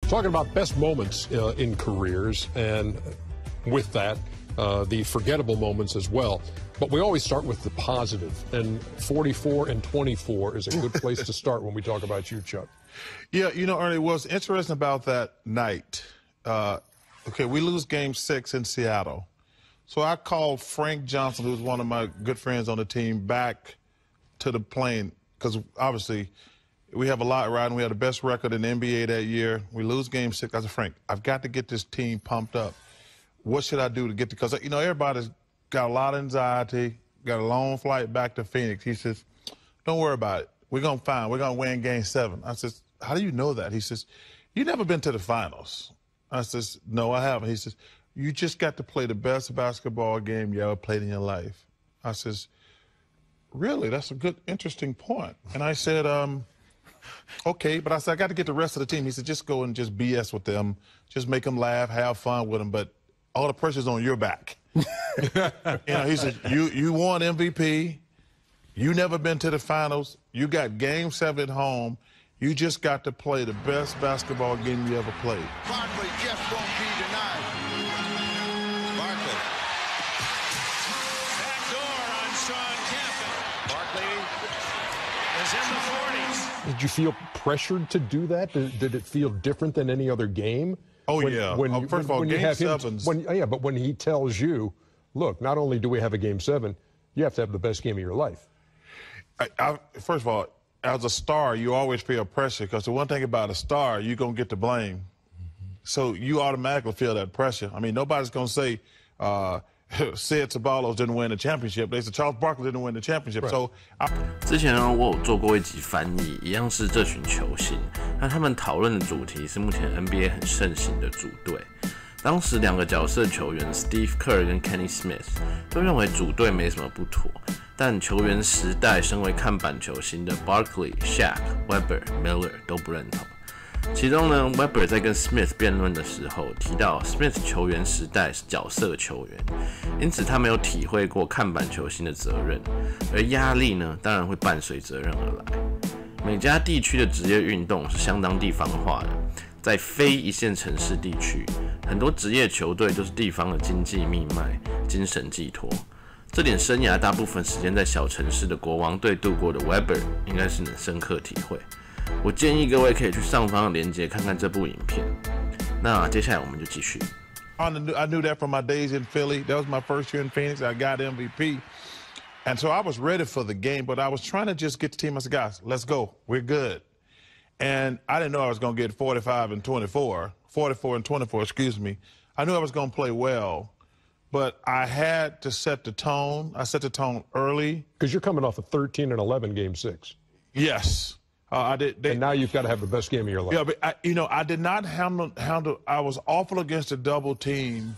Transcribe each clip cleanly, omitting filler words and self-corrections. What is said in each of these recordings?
Talking about best moments in careers, and with that, the forgettable moments as well. But we always start with the positive, and 44 and 24 is a good place to start when we talk about you, Chuck. Yeah, you know, Ernie, what's interesting about that night, okay, we lose Game 6 in Seattle. So I called Frank Johnson, who's one of my good friends on the team, back to the plane, because obviously we have a lot riding. We had the best record in the NBA that year. We lose Game 6. I said, Frank, I've got to get this team pumped up. What should I do to get because, you know, everybody's got a lot of anxiety, got a long flight back to Phoenix. He says, don't worry about it. We're going to win Game 7. I says, how do you know that? He says, you never been to the finals. I says, no, I haven't. He says, you just got to play the best basketball game you ever played in your life. I says, really? That's a good, interesting point. And I said, okay, but I said, I got to get the rest of the team. He said, just go and just BS with them. Just make them laugh, have fun with them, but all the pressure's on your back. You know, he said, you won MVP. You never been to the finals. You got Game 7 at home. You just got to play the best basketball game you ever played. Barkley just won't be denied. Barkley. Backdoor on Sean Kemp. Barkley is in the 40s. Did you feel pressured to do that? Did it feel different than any other game? Oh, yeah. First of all, Game 7's... but when he tells you, look, not only do we have a Game 7, you have to have the best game of your life. First of all, as a star, you always feel pressure because the one thing about a star, you're going to get the blame. So you automatically feel that pressure. I mean, nobody's going to say, Sid Ceballos didn't win the championship. They said Charles Barkley didn't win the championship. Right. So 之前呢，我有做过一集翻译，一样是这群球星。那他们讨论的主题是目前 NBA 很盛行的组队。当时两个角色球员 Steve Kerr 跟 Kenny Smith 都认为组队没什么不妥，但球员时代身为看板球星的 Barkley、Shaq、Webber、Miller 都不认同。其中呢 ，Webber 在跟 Smith 辩论的时候提到 ，Smith 球员时代是角色球员，因此他没有体会过看板球星的责任，而压力呢，当然会伴随责任而来。每家地区的职业运动是相当地方化的，在非一线城市地区，很多职业球队都是地方的经济命脉、精神寄托。这点生涯大部分时间在小城市的国王队度过的 Webber 应该是能深刻体会。我建议各位可以去上方的连结看看这部影片。那接下来我们就继续。I knew that from my days in Philly. That was my first year in Phoenix. I got MVP. And so I was ready for the game, but I was trying to just get the team. I said, guys, let's go. We're good. And I didn't know I was going to get 44 and 24, excuse me. I knew I was going to play well, but I had to set the tone. I set the tone early. Because you're coming off a 13 and 11 Game 6. Yes. I did. And now you've got to have the best game of your life. Yeah, but I did not handle. I was awful against a double team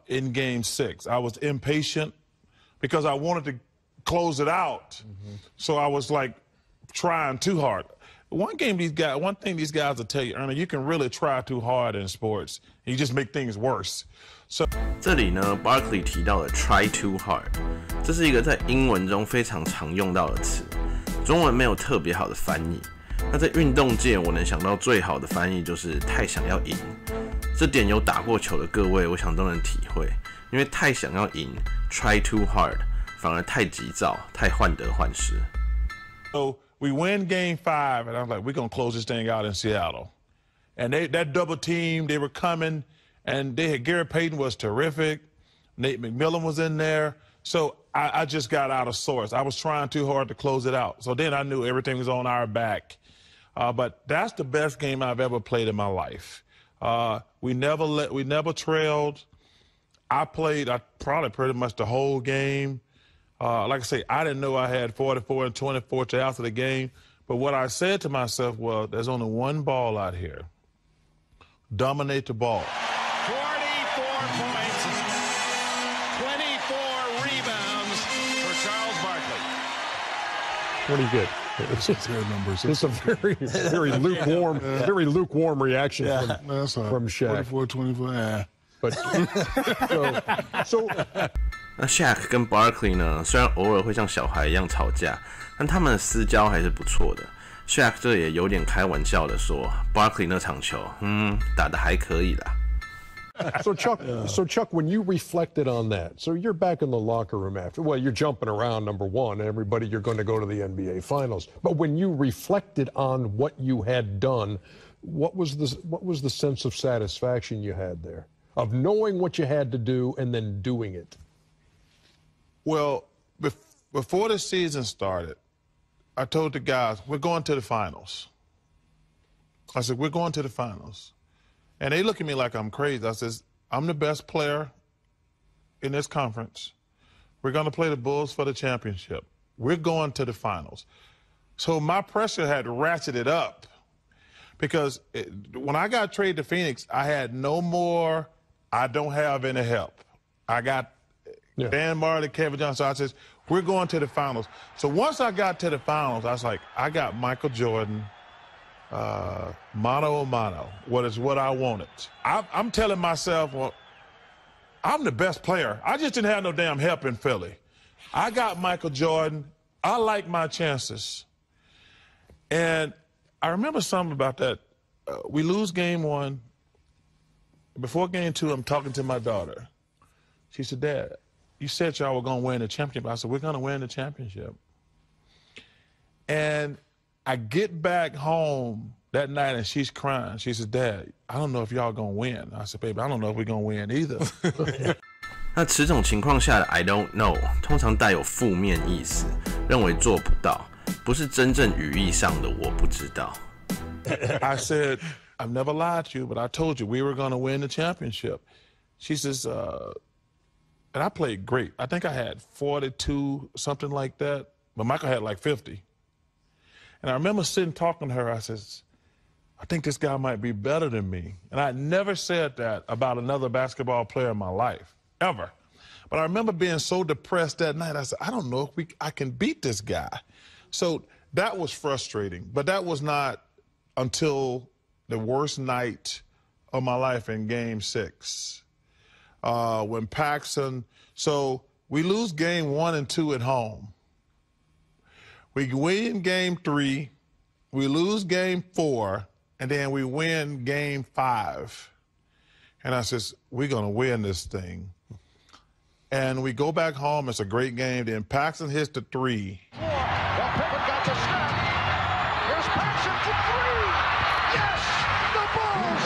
in Game 6. I was impatient because I wanted to close it out. So I was like trying too hard. One thing these guys will tell you, Ernie, you can really try too hard in sports. You just make things worse. So 这里呢 ，Barkley 提到了 "try too hard"， 这是一个在英文中非常常用到的词，中文没有特别好的翻译。那在运动界，我能想到最好的翻译就是太想要赢。这点有打过球的各位，我想都能体会，因为太想要赢 ，try too hard， 反而太急躁，太患得患失。So we win Game 5, and I was like, we're gonna close this thing out in Seattle. And that double team, they were coming, and Gary Payton was terrific. Nate McMillan was in there. So I just got out of sorts. I was trying too hard to close it out. So then I knew everything was on our back. But that's the best game I've ever played in my life. We never trailed. I probably pretty much the whole game. Like I say, I didn't know I had 44 and 24 to after the game. But what I said to myself was, there's only one ball out here. Dominate the ball. 44 points, 24 rebounds for Charles Barkley. What do you get? It's a very lukewarm, very lukewarm reaction from Shaq. 44-24, yeah. But so 那 Shaq 跟 Barkley 呢，虽然偶尔会像小孩一样吵架，但他们的私交还是不错的。Shaq 这也有点开玩笑的说 ，Barkley 那场球，打得还可以啦。So Chuck, when you reflected on that, so you're back in the locker room after. Well, you're jumping around, number one. Everybody, you're going to go to the NBA Finals. But when you reflected on what you had done, what was the sense of satisfaction you had there, of knowing what you had to do and then doing it? Well, before the season started, I told the guys, we're going to the finals. I said, we're going to the finals. And they look at me like I'm crazy. I says, I'm the best player in this conference. We're going to play the Bulls for the championship. We're going to the finals. So my pressure had ratcheted up because when I got traded to Phoenix, I had no more, I don't have any help. I got Dan Marley, Kevin Johnson. So I says, we're going to the finals. So once I got to the finals, I was like, I got Michael Jordan, mano a mano, what I wanted. I'm telling myself, well, I'm the best player. I just didn't have no damn help in Philly. I got Michael Jordan. I like my chances. And I remember something about that. We lose game one. Before game two, I'm talking to my daughter. She said, Dad, you said y'all were going to win the championship. I said, we're going to win the championship. And I get back home that night and she's crying. She says, Dad, I don't know if y'all gonna win. I said, baby, I don't know if we're gonna win either. 那此种情况下的 I don't know 通常带有负面意思，认为做不到，不是真正语义上的我不知道。I said, I've never lied to you, but I told you we were gonna win the championship. She says, and I played great. I think I had 42, something like that, but Michael had like 50. And I remember sitting talking to her, I says, I think this guy might be better than me. And I never said that about another basketball player in my life, ever. But I remember being so depressed that night, I said, I don't know if I can beat this guy. So that was frustrating, but that was not until the worst night of my life in game 6. When Paxson, so we lose game 1 and 2 at home. We win game 3, we lose game 4, and then we win game 5. And I says, we're going to win this thing. And we go back home. It's a great game. Then Paxson hits the 3. Well, Pippen got the snap. Here's Paxson for 3. Yes! The Bulls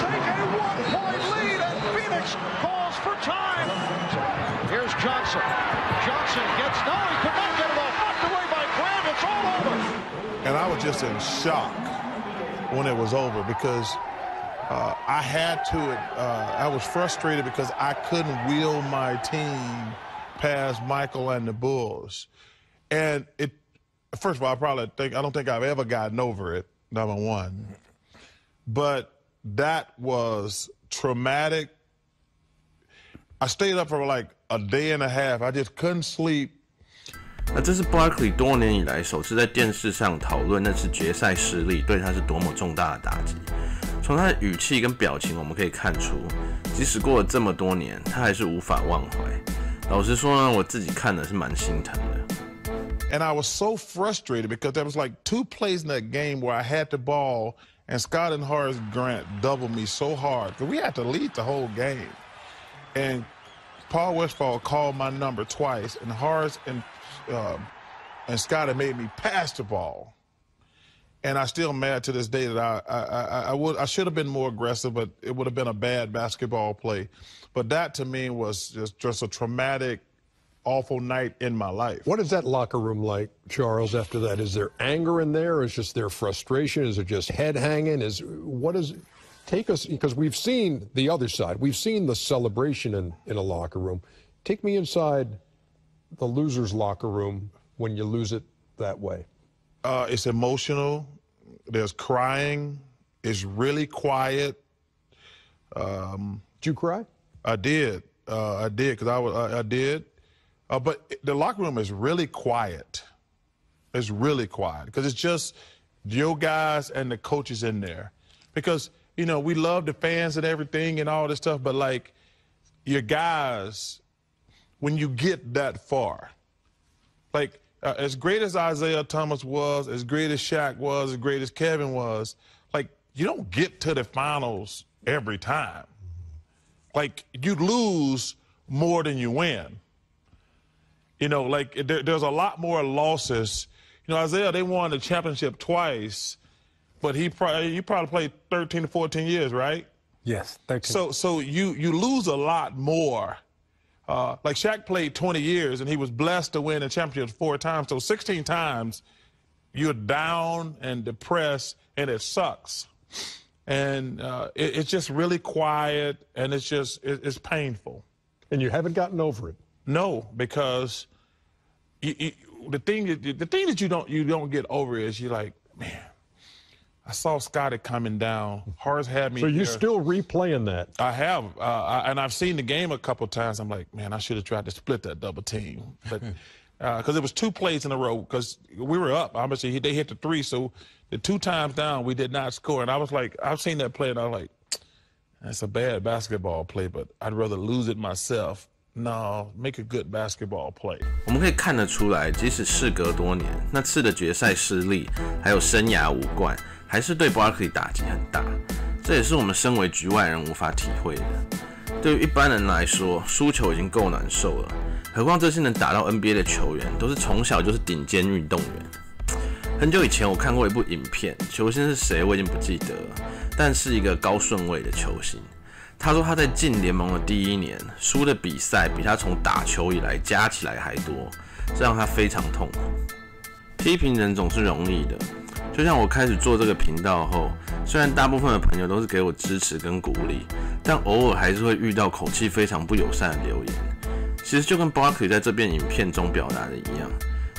take a 1-point lead, and Phoenix calls for time. Here's Johnson. Johnson gets, no, he could not get it off. Knocked away by Grant. It's all over. And I was just in shock when it was over because I had to, I was frustrated because I couldn't wheel my team past Michael and the Bulls. And it, first of all, I don't think I've ever gotten over it, number one. But that was traumatic. I stayed up for like a day and a half. I just couldn't sleep. 那这是 Barkley 多年以来首次在电视上讨论那次决赛失利对他是多么重大的打击。从他的语气跟表情，我们可以看出，即使过了这么多年，他还是无法忘怀。老实说呢，我自己看的是蛮心疼的。And I was so frustrated because there was like 2 plays in that game where I had the ball and Scott and Horace Grant doubled me so hard because we had to lead the whole game. And Paul Westphal called my number twice, and Horace and Scott had made me pass the ball. And I'm still mad to this day that I should have been more aggressive, but it would have been a bad basketball play. But that to me was just a traumatic, awful night in my life. What is that locker room like, Charles, after that? Is there anger in there? Is just there frustration? Is it just head hanging? Take us, because we've seen the other side. We've seen the celebration in a locker room. Take me inside the loser's locker room when you lose it that way. It's emotional. There's crying. It's really quiet. Did you cry? I did. I did because I did. But the locker room is really quiet. It's really quiet because it's just your guys and the coaches in there. Because, you know, we love the fans and everything and all this stuff, but like your guys, when you get that far, like as great as Isaiah Thomas was, as great as Shaq was, as great as Kevin was, like, you don't get to the finals every time. Like, you lose more than you win. You know, like, there's a lot more losses. You know, Isaiah, they won the championship twice, but you probably played 13 to 14 years, right? Yes, 13. So you lose a lot more. Like Shaq played 20 years, and he was blessed to win a championship 4 times. So 16 times, you're down and depressed, and it sucks. And it's just really quiet, and it's painful. And you haven't gotten over it? No, because the thing that you don't get over is you're like, man, I saw Scotty coming down. Horace had me. So you're there. still replaying that? I have, and I've seen the game a couple times. I'm like, man, I should have tried to split that double team, but because it was 2 plays in a row. Because we were up, obviously they hit the 3, so the 2 times down we did not score. And I was like, I've seen that play, and I was like, that's a bad basketball play, but I'd rather lose it myself. No, make a good basketball play. 我们可以看得出来，即使事隔多年，那次的决赛失利，还有生涯无冠，还是对 Barkley 打击很大。这也是我们身为局外人无法体会的。对于一般人来说，输球已经够难受了，何况这些能打到 NBA 的球员，都是从小就是顶尖运动员。很久以前我看过一部影片，球星是谁我已经不记得了，但是一个高顺位的球星。他说他在进联盟的第1年，输的比赛比他从打球以来加起来还多，这让他非常痛苦。批评人总是容易的，就像我开始做这个频道后，虽然大部分的朋友都是给我支持跟鼓励，但偶尔还是会遇到口气非常不友善的留言。其实就跟 Barkley 在这遍影片中表达的一样，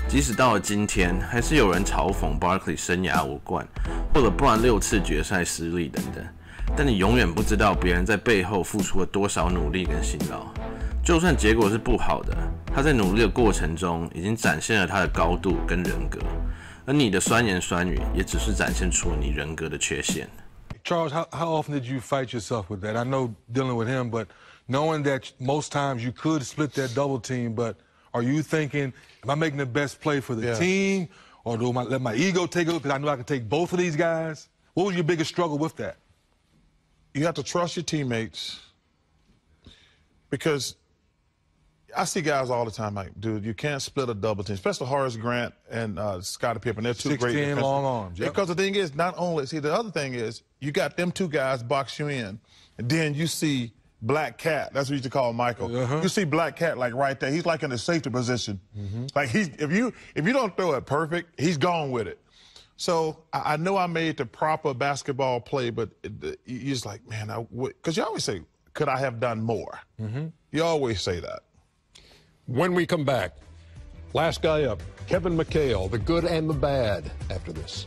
即使到了今天，还是有人嘲讽 Barkley 生涯无冠，或者不然6次决赛失利等等。但你永远不知道别人在背后付出了多少努力跟辛劳。就算结果是不好的，他在努力的过程中已经展现了他的高度跟人格，而你的酸言酸语也只是展现出你人格的缺陷。Charles, how often did you fight yourself with that? I know dealing with him, but knowing that most times you could split that double team, but are you thinking, am I making the best play for the team, or do I let my ego take it because I know I can take both of these guys? What was your biggest struggle with that? You have to trust your teammates, because I see guys all the time like, dude, you can't split a double team, especially Horace Grant and Scottie Pippen. They're 2 great defensive. Long arms. Yep. Because the thing is, not only, see, the other thing is, you got them 2 guys box you in, and then you see Black Cat. That's what we used to call Michael. You see Black Cat like right there. He's like in the safety position. Like if you don't throw it perfect, he's gone with it. So I know I made the proper basketball play, but you're just like, man, because you always say, could I have done more? You always say that. When we come back, last guy up, Kevin McHale, the good and the bad, after this.